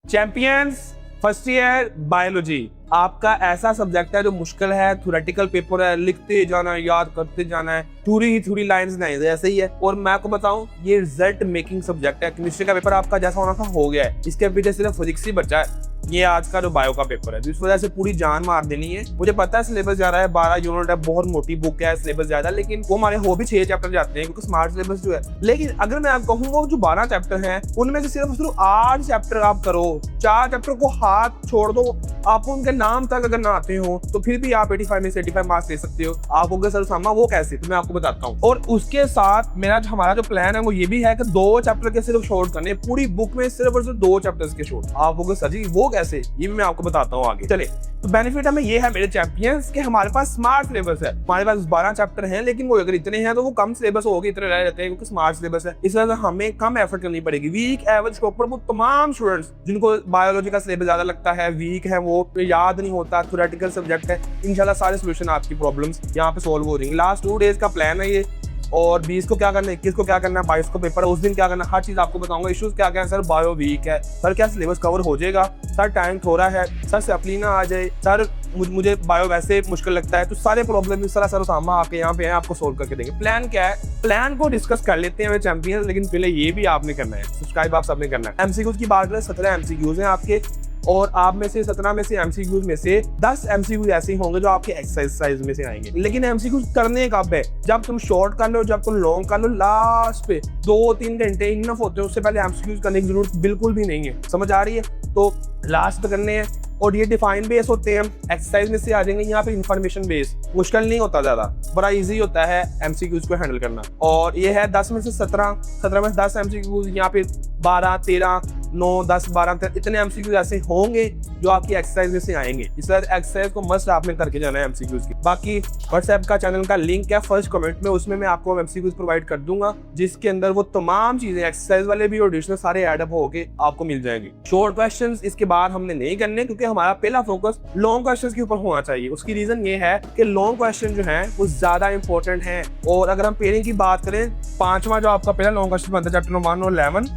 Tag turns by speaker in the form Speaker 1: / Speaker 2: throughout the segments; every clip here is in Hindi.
Speaker 1: चैंपियंस फर्स्ट ईयर बायोलॉजी आपका ऐसा सब्जेक्ट है जो मुश्किल है, थ्योरेटिकल पेपर है, लिखते जाना है, याद करते जाना है, थोड़ी लाइंस नहीं ऐसे ही है। और मैं आपको बताऊं ये रिजल्ट मेकिंग सब्जेक्ट है। केमिस्ट्री का पेपर आपका जैसा होना था हो गया है, इसके पीछे सिर्फ फिजिक्स ही बचा है। ये आज का जो बायो का पेपर है, तो इस वजह से पूरी जान मार देनी है। मुझे पता है सिलेबस ज्यादा है, 12 यूनिट है, बहुत मोटी बुक है, सिलेबस ज्यादा, लेकिन वो हमारे हो भी 6 चैप्टर जाते हैं क्योंकि स्मार्ट सिलेबस जो है। लेकिन अगर मैं आपको कहूँ वो जो 12 चैप्टर हैं उनमें से सिर्फ 8 चैप्टर आप करो, 4 चैप्टर को हाथ छोड़ दो, आपको उनके नाम तक अगर ना आते हो तो फिर भी आप 85 में से 85 मार्क्स ले सकते हो। आप होंगे सर सामा वो कैसे, तो मैं आपको बताता हूँ। और उसके साथ हमारा जो प्लान है वो ये भी है कि 2 चैप्टर के सिर्फ शॉर्ट करने, पूरी बुक में सिर्फ और सिर्फ 2 चैप्टर्स के शॉर्ट। आप होंगे सर जी वो कैसे, ये भी मैं आपको बताता हूँ आगे। चले तो बेनिफिट हमें ये है मेरे चैंपियंस के, हमारे पास स्मार्ट सिलेबस है। हमारे पास 12 चैप्टर हैं, लेकिन वो अगर इतने हैं तो वो कम सिलेबस हो गए, इतने रह जाते हैं क्योंकि स्मार्ट सिलेबस है। इस वजह से हमें कम एफर्ट करनी पड़ेगी। वीक एवरेज के ऊपर वो तमाम स्टूडेंट्स जिनको बायोलॉजी का सिलेबस ज्यादा लगता है, वीक है, वो याद नहीं होता, थ्योरेटिकल सब्जेक्ट है, इंशाल्लाह सारे सोल्यूशन आपकी प्रॉब्लम्स यहाँ पे सोल्व हो रही है। लास्ट 2 डेज का प्लान है ये, और 20 को क्या करना है, 21 को क्या करना है, 22 को पेपर है, उस दिन क्या करना है, हर चीज आपको बताऊंगा। इश्यूज क्या क्या है सर, बायो वीक है सर, क्या सिलेबस कवर हो जाएगा सर, टाइम थोड़ा है सर, सप्ली ना आ जाए सर, मुझे बायो वैसे मुश्किल लगता है, तो सारे प्रॉब्लम इस तरह सर सामा आपके यहाँ पे है, आपको सोल्व करके देंगे। प्लान क्या है, प्लान को डिस्कस कर लेते हैं चैंपियंस, लेकिन पहले ये भी आपने करना है, सब्सक्राइब आप सबने करना है। एमसीक्यूज की बात करें, 17 एमसीक्यूज हैं आपके, और आप में से 17 में से एमसीक्यूज में से 10 एमसीक्यूज ऐसे ही होंगे जो आपके एक्सरसाइज में से आएंगे। लेकिन एमसीक्यूज करने कब है, जब तुम शॉर्ट कर लो, जब तुम लॉन्ग कर लो, लास्ट पे 2-3 घंटे इनफ होते हैं, उससे पहले एमसीक्यूज करने की जरूरत बिल्कुल भी नहीं है। समझ आ रही है, तो लास्ट पे करने हैं। और ये डिफाइन बेस होते हैं, एक्सरसाइज में से आ जाएंगे। यहाँ पे इंफॉर्मेशन बेस मुश्किल नहीं होता, ज्यादा बड़ा इजी होता है एमसीक्यूज को हैंडल करना। और ये है 10 में से 17 में से 10 एमसीक्यूज, यहाँ पे 12, 13, 9, 10, 12 इतने एमसीक्यूज ऐसे होंगे जो आपकी एक्सरसाइज में से आएंगे। इस तरह एक्सरसाइज को मस्ट आपने करके जाना है एमसीक्यूज की। बाकी व्हाट्सएप का चैनल का लिंक है फर्स्ट कमेंट में, उसमें मैं आपको एमसीक्यूज प्रोवाइड कर दूंगा, जिसके अंदर वो तमाम चीजें एक्सरसाइज वाले भी और एडिशनल सारे एडअप होके आपको मिल जाएंगे। शॉर्ट क्वेश्चंस इसके बाद हमने नहीं करने, क्योंकि हमारा पहला फोकस लॉन्ग क्वेश्चंस के ऊपर होना चाहिए। उसकी रीजन ये है कि लॉन्ग क्वेश्चन जो है वो ज्यादा इंपॉर्टेंट है। और अगर हम पेयरिंग की बात करें, 5वां जो आपका पहला लॉन्ग क्वेश्चन बनता है चैप्टर 1 और 11,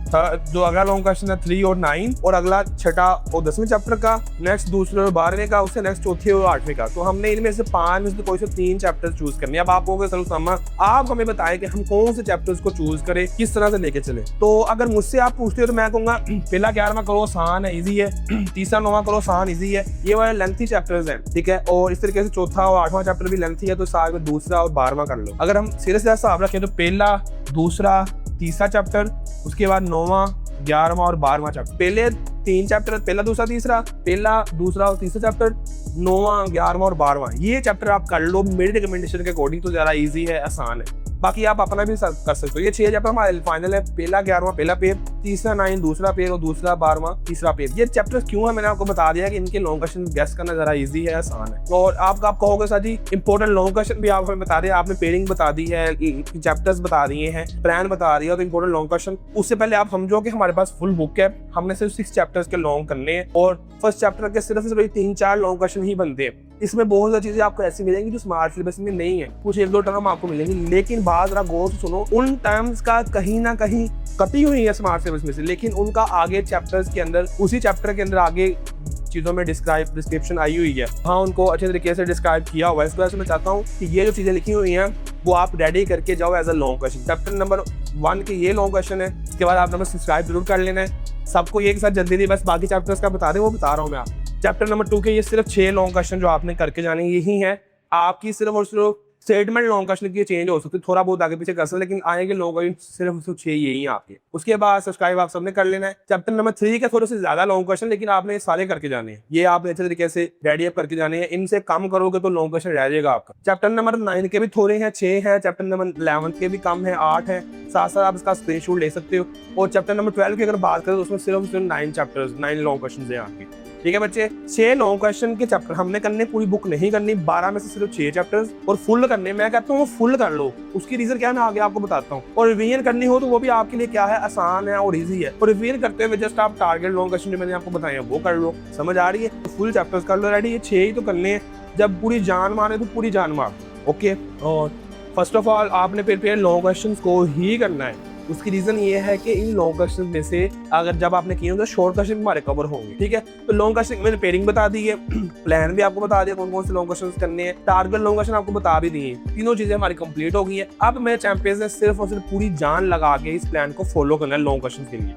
Speaker 1: जो अगला लॉन्ग क्वेश्चन है 3 और 9, और अगला 6 और 10वें चैप्टर का, नेक्स्ट 2 और 12वें का, उससे नेक्स्ट 4 और 8वें का। तो हमने इनमें से 5 में से कोई से 3 चैप्टर चूज करने। अब आप होंगे सर सामा, आप हमें बताएं कि हम कौन से चैप्टर्स को चूज करें, किस तरह से लेके चले। तो अगर मुझसे आप पूछते हो तो मैं कहूंगा पहला 11वां करो आसान है, इजी है, तीसरा 9वां करो आसान इजी है, ये वाले लेंथी चैप्टर्स हैं, ठीक है। और इस तरीके से 4था और 8वां चैप्टर भी लेंथी है, तो साथ में 2रा और 12वां कर लो। अगर हम सीधे सीधा हिसाब रखें तो पहला, दूसरा, तीसरा चैप्टर, उसके बाद 9वां, 11वां और 12वां चैप्टर। पहले 3 चैप्टर, पहला, दूसरा, तीसरा, पहला, दूसरा और तीसरा चैप्टर, 9वां, 11वां और 12वां, ये चैप्टर आप कर लो। मेरी रिकमेंडेशन के अकॉर्डिंग तो ज्यादा इजी है, आसान है। बाकी आप अपना भी कर सकते हो। ये 6 चैप्टर हमारे फाइनल है, पहला 11वां पहला पेयर, तीसरा 9 दूसरा पेयर, और दूसरा 12वां तीसरा पेयर। ये चैप्टर्स क्यों है मैंने आपको बता दिया कि इनके लॉन्ग क्वेश्चन गेस करना जरा इजी है, आसान है। और आप कहोगे सर जी इंपॉर्टेंट लॉन्ग क्वेश्चन भी आप हमें बता दिया, आपने पेयरिंग बता दी है, चैप्टर्स बता दिए हैं, प्लान बता दिया, तो इंपॉर्टेंट लॉन्ग क्वेश्चन। उससे पहले आप समझो कि हमारे पास फुल बुक है, हमने सिर्फ 6 चैप्टर्स के लॉन्ग करने हैं, और फर्स्ट चैप्टर के सिर्फ 3-4 लॉन्ग क्वेश्चन ही बनते हैं। इसमें बहुत सारी चीजें आपको ऐसी मिलेंगी जो स्मार्ट सिलेबस में नहीं है, कुछ 1-2 टर्म आपको मिलेंगी, लेकिन बात जरा गौर से सुनो, उन टर्म्स का कहीं ना कहीं कटी हुई है स्मार्ट सिलेबस में से, लेकिन उनका आगे चैप्टर्स के अंदर, उसी चैप्टर के अंदर आगे चीजों में डिस्क्रिप्शन आई हुई है, हाँ उनको अच्छे तरीके से डिस्क्राइब किया हुआ है। इस वजह से मैं चाहता हूँ कि ये जो चीजें लिखी हुई हैं वो आप रेडी करके जाओ as a long question. Chapter number 1 के ये लॉन्ग क्वेश्चन है, इसके बाद आप नंबर सब्सक्राइब जरूर कर लेना है। सबको एक साथ जल्दी नहीं, बस बाकी चैप्टर्स का बता दें, वो बता रहा हूँ मैं आप। चैप्टर नंबर 2 के ये सिर्फ 6 लॉन्ग क्वेश्चन जो आपने करके जाने यही है। आपकी सिर्फ और सिर्फ स्टेटमेंट लॉन्ग क्वेश्चन की चेंज हो सकती है, थोड़ा बहुत आगे पीछे कर सकते, लेकिन आएंगे लॉन्ग क्वेश्चन सिर्फ 6 यही है आपके। उसके बाद सब्सक्राइब आप सबने कर लेना है। चैप्टर नंबर 3 के थोड़े से ज्यादा लॉन्ग क्वेश्चन, लेकिन आपने सारे करके जाने हैं, ये आपने अच्छे तरीके से रेडी अप करके जाने हैं। इनसे कम करोगे तो लॉन्ग क्वेश्चन रह जाएगा आपका। चैप्टर नंबर 9 के भी थोड़े हैं, 6 है, चैप्टर नंबर 11 के भी कम है, 8 है, साथ साथ आप इसका स्क्रीनशॉट ले सकते हो। और चैप्टर नंबर 12 की अगर बात करें तो उसमें सिर्फ 9 चैप्टर्स, 9 लॉन्ग क्वेश्चन है आपके, ठीक है बच्चे। 6 लॉन्ग क्वेश्चन के चैप्टर हमने करने, पूरी बुक नहीं करनी, 12 में से सिर्फ 6 चैप्टर्स, और फुल करने। मैं कहता हूँ फुल कर लो, उसकी रीजन क्या है मैं आगे आपको बताता हूँ। और रिवीजन करनी हो तो वो भी आपके लिए क्या है, आसान है और इजी है। और रिवीजन करते हुए जस्ट आप टारगेट लॉन्ग क्वेश्चन जो मैंने आपको बताए हैं वो कर लो, समझ आ रही है। तो फुल चैप्टर्स कर लो रेडी, ये 6 ही तो करने हैं। जब पूरी जान मारे तो पूरी जान मार, ओके। और फर्स्ट ऑफ ऑल आपने प्रिपेयर लॉन्ग क्वेश्चन को ही करना है, उसकी रीजन ये है कि इन लॉन्ग क्वेश्चन में से अगर जब आपने किए तो शॉर्ट क्वेश्चन हमारे कवर होंगे, ठीक है। तो लॉन्ग क्वेश्चन मैंने पेयरिंग बता दी है, प्लान भी आपको बता दिया कौन कौन से लॉन्ग क्वेश्चन करने हैं, टारगेट लॉन्ग क्वेश्चन आपको बता भी दिए, तीनों चीजें हमारी कंप्लीट हो गई है। अब मेरे चैंपियंस ने सिर्फ और सिर्फ पूरी जान लगा के इस प्लान को फॉलो करना है लॉन्ग क्वेश्चन के लिए।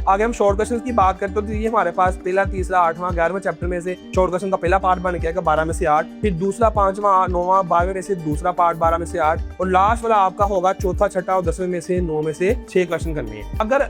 Speaker 1: आगे हम शॉर्ट क्वेश्चन की बात करते हो तो ये हमारे पास पहला, तीसरा, 8वां, 11वां चैप्टर में से शॉर्ट क्वेश्चन का पहला पार्ट बन गया 12 में से 8, फिर दूसरा, 5वां, 9वां, 12वें में से दूसरा पार्ट 12 में से 8, और लास्ट वाला आपका होगा चौथा, छठा और 10वें में से 9 में से 6 क्वेश्चन करने हैं। अगर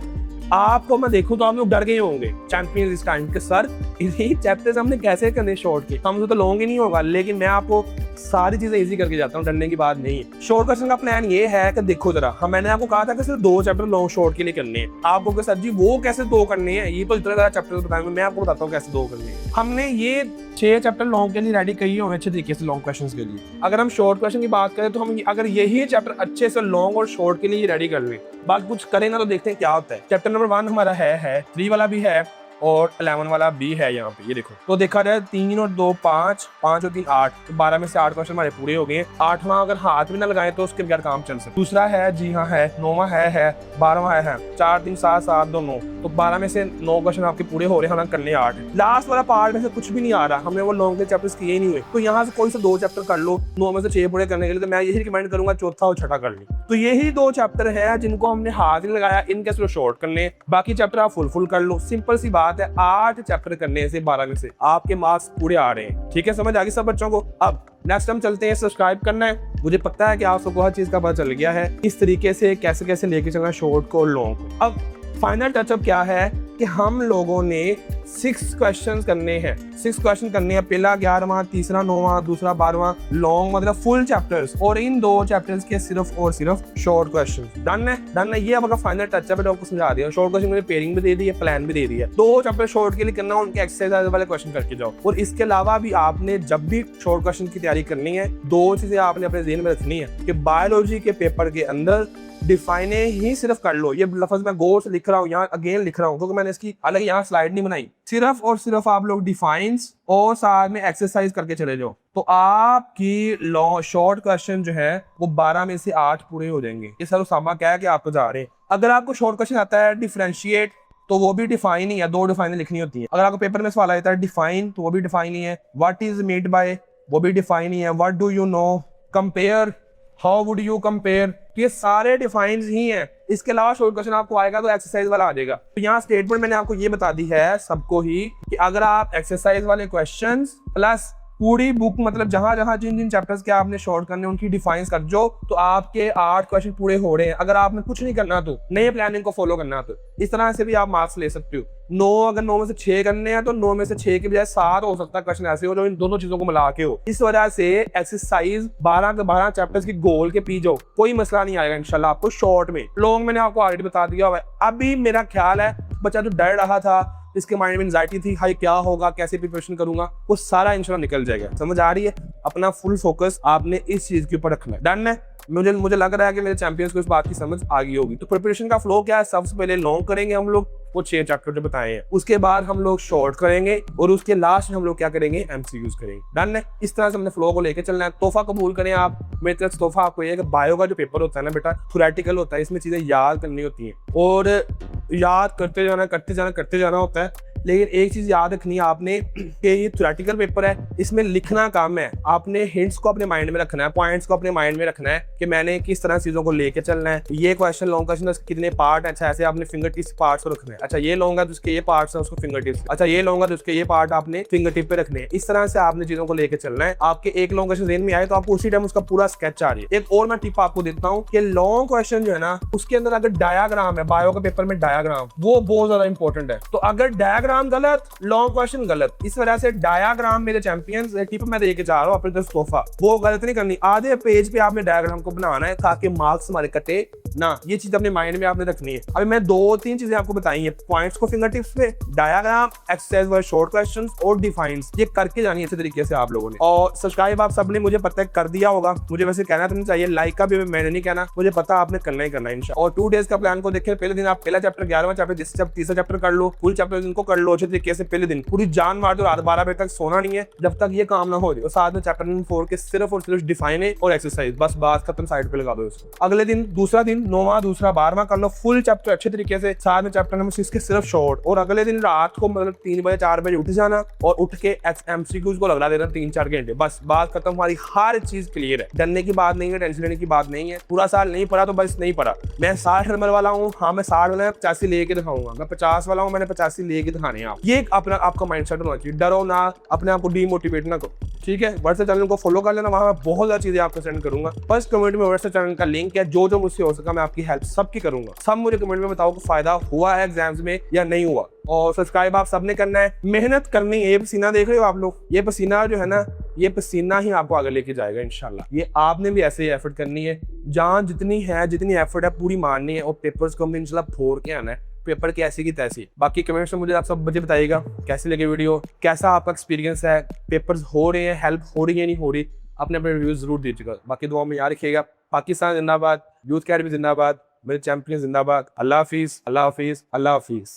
Speaker 1: आपको मैं देखूं तो आप लोग डर गए होंगे चैंपियंस इस टाइम के, सर ये चैप्टर्स हमने कैसे करने शॉर्ट के, हमसे तो लॉन्ग ही नहीं होगा। लेकिन मैं आपको सारी चीजें इजी करके जाता हूँ, डरने की बात नहीं है। शॉर्ट क्वेश्चन का प्लान ये है कि देखो जरा, मैंने आपको कहा था कि सिर्फ 2 चैप्टर लॉन्ग शॉर्ट के लिए करने हैं। आपको कि सर जी वो कैसे 2 करने हैं, ये तो इतना ज्यादा चैप्टर बताएंगे, मैं आपको बताता हूँ कैसे 2 करने हैं। हमने ये 6 चैप्टर लॉन्ग के लिए रेडी किए हुए अच्छे तरीके से लॉन्ग क्वेश्चंस के लिए। अगर हम शॉर्ट क्वेश्चन की बात करें तो हम अगर यही चैप्टर अच्छे से लॉन्ग और शॉर्ट के लिए रेडी कर लें, बाकी कुछ करें ना तो देखते हैं क्या होता है। चैप्टर नंबर 1 हमारा है 3 वाला भी है और 11 वाला भी है यहाँ पे, ये देखो। तो देखा जाए 3 और 2 5, 5 और 3 8, तो 12 में से 8 क्वेश्चन हमारे पूरे हो गए। 8वां अगर हाथ भी ना लगाए तो उसके बगैर काम चल सकता। दूसरा है, जी हाँ है, 9वां है, 12वां है, 4 3 7 7 2 9, तो 12 में से 9 क्वेश्चन आपके पूरे हो रहे हैं, करने 8। लास्ट वाला पार्ट में से कुछ भी नहीं आ रहा, हमने वो लॉन्ग के चैप्टर्स किए ही नहीं हुए, तो यहाँ से कोई से 2 चैप्टर कर लो 9 में से 6 पूरे करने के लिए। तो मैं यही रिकमेंड करूंगा चौथा और छठा कर ली। तो यही 2 चैप्टर है जिनको हमने हाथ नहीं लगाया, इनके सिर्फ शॉर्ट करने, बाकी चैप्टर आप फुल कर लो। सिंपल सी बात है, 8 चैप्टर करने से 12 में से आपके मार्क्स पूरे आ रहे हैं, ठीक है। समझ आ गई सब बच्चों को। अब नेक्स्ट हम चलते हैं, सब्सक्राइब करना है। मुझे पता है कि आप सबको हर चीज का पता चल गया है, इस तरीके से कैसे कैसे लेके चलना शॉर्ट को और लॉन्ग को। अब फाइनल टचअप क्या है कि हम लोगों ने 6 क्वेश्चन करने हैं, 6 क्वेश्चन करने हैं, पहला 11वां, तीसरा 9वां, दूसरा 12वां, लॉन्ग मतलब फुल चैप्टर्स, और इन 2 चैप्टर्स के सिर्फ और सिर्फ शॉर्ट क्वेश्चन। डन है ये आपका फाइनल टचअप है, आपको समझा दिया। शॉर्ट क्वेश्चन में पेयरिंग भी दे दी है, प्लान भी दे दी है। 2 चैप्टर शॉर्ट के लिए करना, उनके एक्सरसाइज वाले क्वेश्चन करके जाओ। और इसके अलावा भी आपने जब भी शॉर्ट क्वेश्चन की तैयारी करनी है, 2 चीजें आपने अपने ज़हन में रखनी है कि बायोलॉजी के पेपर के अंदर डिफाइने ही सिर्फ कर लो। ये लफ्ज मैं गौर से लिख रहा हूँ, यहाँ अगेन लिख रहा हूँ क्योंकि मैंने इसकी अलग यहाँ स्लाइड नहीं बनाई। सिर्फ और सिर्फ आप लोग डिफाइंस और साथ में एक्सरसाइज करके चले जाओ, तो आपकी शॉर्ट क्वेश्चन जो है वो 12 में से 8 पूरे हो जाएंगे। ये सर उसामा कह के आपको जा रहे हैं। अगर आपको शॉर्ट क्वेश्चन आता है डिफरेंशिएट, तो वो भी डिफाइन ही है, 2 डिफाइन लिखनी होती है। अगर आपको पेपर में सवाल आता है डिफाइन, तो वो भी डिफाइन ही है। व्हाट इज मेड बाय, वो भी डिफाइन ही है। What do you know, compare, how would you compare, ये सारे डिफाइन ही हैं। इसके अलावा शॉर्ट क्वेश्चन आपको आएगा तो एक्सरसाइज वाला आ जाएगा। तो यहाँ स्टेटमेंट मैंने आपको ये बता दी है सबको ही कि अगर आप एक्सरसाइज वाले क्वेश्चंस प्लस पूरी बुक मतलब जहां जहां जिन जिन चैप्टर्स के आपने शॉर्ट करने उनकी डिफाइंस कर जो, तो आपके 8 क्वेश्चन पूरे हो रहे हैं। अगर आपने कुछ नहीं करना तो नए प्लानिंग को फॉलो करना, तो इस तरह से भी आप मार्क्स ले सकते हो। 9 अगर 9 में से 6 करने हैं तो 9 में से 6 के बजाय 7 हो सकता है क्वेश्चन ऐसे हो जो इन दोनों चीजों को मिला के हो। इस वजह से एक्सरसाइज 12 के 12 चैप्टर्स की गोल के पी जाओ, कोई मसला नहीं आएगा इंशाल्लाह आपको शॉर्ट में। लॉन्ग मैंने आपको ऑलरेडी बता दिया हुआ है। अभी मेरा ख्याल है बच्चा जो डर रहा था, इसके माइंड में एंजाइटी थी, हाई क्या होगा, कैसे प्रिपरेशन करूंगा, वो सारा इंशाल्लाह निकल जाएगा। समझ आ रही है? अपना फुल फोकस आपने इस चीज के ऊपर रखना है। डन है? मुझे लग रहा है कि मेरे चैंपियंस को इस बात की समझ आ गई होगी। तो प्रिपरेशन का फ्लो क्या है, सबसे पहले लॉन्ग करेंगे हम लोग, वो 6 चैप्टर जो बताए हैं, उसके बाद हम लोग शॉर्ट करेंगे और उसके लास्ट में हम लोग क्या करेंगे, एमसीक्यूज करेंगे। डन है? इस तरह से हमने फ्लो को लेके चलना है। तोहफा कबूल करें आप मेरी तरफ से। तोहफा आपको ये है कि बायो का जो पेपर होता है ना बेटा, थ्योरेटिकल होता है, इसमें चीजें याद करनी होती हैं और याद करते जाना होता है। लेकिन एक चीज याद रखनी है आपने कि ये थ्योरेटिकल पेपर है, इसमें लिखना काम है। आपने हिंट्स को अपने माइंड में रखना है, पॉइंट्स को अपने माइंड में रखना है कि मैंने किस तरह चीजों को लेके चलना है। ये क्वेश्चन लॉन्ग क्वेश्चन कितने पार्ट है, अच्छा ऐसे आपने फिंगर टिप्स पार्ट्स को रखना है। अच्छा ये लॉन्ग है तो उसके ये पार्ट्स है, उसको फिंगर टिप्स। अच्छा ये लॉन्ग है तो उसके ये पार्ट आपने फिंगर टिप पे रखने हैं। इस तरह से आपने चीजों को लेके चलना है। आपके एक लॉन्ग क्वेश्चन ज़हन में आए तो आपको उसी टाइम उसका पूरा स्केच आ रही है। एक और मैं टिप आपको देता हूँ कि लॉन्ग क्वेश्चन जो है ना, उसके अंदर अगर डायग्राम है, बायो के पेपर में डायग्राम, वो बहुत ज्यादा इंपॉर्टेंट है। तो अगर डायग्राम गलत, लॉन्ग क्वेश्चन गलत। इस वजह से डायग्राम मेरे चैंपियंस टिप मैं देके जा रहा हूँ अपने तरफ तोहफा, वो गलत नहीं करनी। आधे पेज पे आपने डायग्राम को बनाना है ताकि मार्क्स हमारे कटे ना। ये चीज अपने माइंड में आपने रखनी है। अभी मैं 2-3 चीजें आपको बताई है, पॉइंट्स को फिंगर टिप्स पे, डायग्राम, एक्सरसाइज वाले शॉर्ट क्वेश्चंस और डिफाइंस, ये करके जानी है अच्छे तरीके से आप लोगों ने। और सब्सक्राइब आप सबने मुझे पता है कर दिया होगा, मुझे वैसे कहना तो नहीं चाहिए, लाइक का भी मैंने नहीं कहना, मुझे पता आपने करना ही करना है इंशाल्लाह। और 2 डेज का प्लान को देखिए, पहले दिन आप पहला चैप्टर 11वां चैप्टर तीसरा चैप्टर कर लो, फुल चैप्टर इनको कर कर लो अच्छे तरीके से पहले दिन, पूरी जान मार दो, रात 12 बजे तक सोना नहीं है जब तक ये काम ना हो जाए। और साथ में चैप्टर नंबर 4 के सिर्फ और सिर्फ डिफाइन है और एक्सरसाइज, बस बात खत्म, साइड पे लगा दो इसको। अगले दिन दूसरा दिन 9वां दूसरा 12वां कर लो फुल चैप्टर अच्छे तरीके से, साथ में चैप्टर नंबर 6 के सिर्फ शॉर्ट। और अगले दिन रात को मतलब 3 बजे 4 बजे उठ जाना और उठ के MCQs को लगा देना 3-4 घंटे, बस बात खत्म, हमारी हर चीज क्लियर है। डरने की बात नहीं है, टेंशन लेने की बात नहीं है। पूरा साल नहीं पढ़ा तो बस नहीं पढ़ा। मैं 60 नंबर वाला हूँ, हाँ मैं 60 वाला 85 लेके दिखाऊंगा। मैं 50 वाला हूँ, मैंने 85 लेके दिखाने हैं। आप ये अपना आपका माइंडसेट होना चाहिए। डरो ना, अपने आप को डीमोटिवेट ना करो, ठीक है। व्हाट्सएप चैनल को फॉलो कर लेना, वहाँ मैं बहुत सारी चीजें आपको सेंड करूंगा। फर्स्ट कमेंट में व्हाट्सएप चैनल का लिंक है, जो मुझसे हो सका मैं आपकी हेल्प सबकी करूंगा। सब मुझे कमेंट में बताओ कि फायदा हुआ है एग्जाम्स में या नहीं हुआ। और सब्सक्राइब आप सबने करना है, मेहनत करनी है। ये पसीना देख रहे हो आप लोग, ये पसीना जो है ना, ये पसीना ही आपको आगे लेके जाएगा इंशाल्लाह। ये आपने भी ऐसे ही एफर्ट करनी है, जहाँ जितनी है, जितनी एफर्ट है पूरी मारनी है और पेपर्स को हमने इंशाल्लाह फोड़ के आना है। पेपर कैसी की तैसी। बाकी कमेंट्स में मुझे आप सब मुझे बताइएगा कैसे लगे वीडियो, कैसा आपका एक्सपीरियंस है, पेपर्स हो रहे हैं, हेल्प हो रही है नहीं हो रही, अपने अपने रिव्यूज जरूर दीजिएगा। बाकी दुआ में याद रखिएगा। पाकिस्तान जिंदाबाद, यूथ अकेडमी जिंदाबाद, मेरे चैंपियन जिंदाबाद। अल्लाह हाफिज, अल्लाह हाफिज, अल्लाह हाफिज।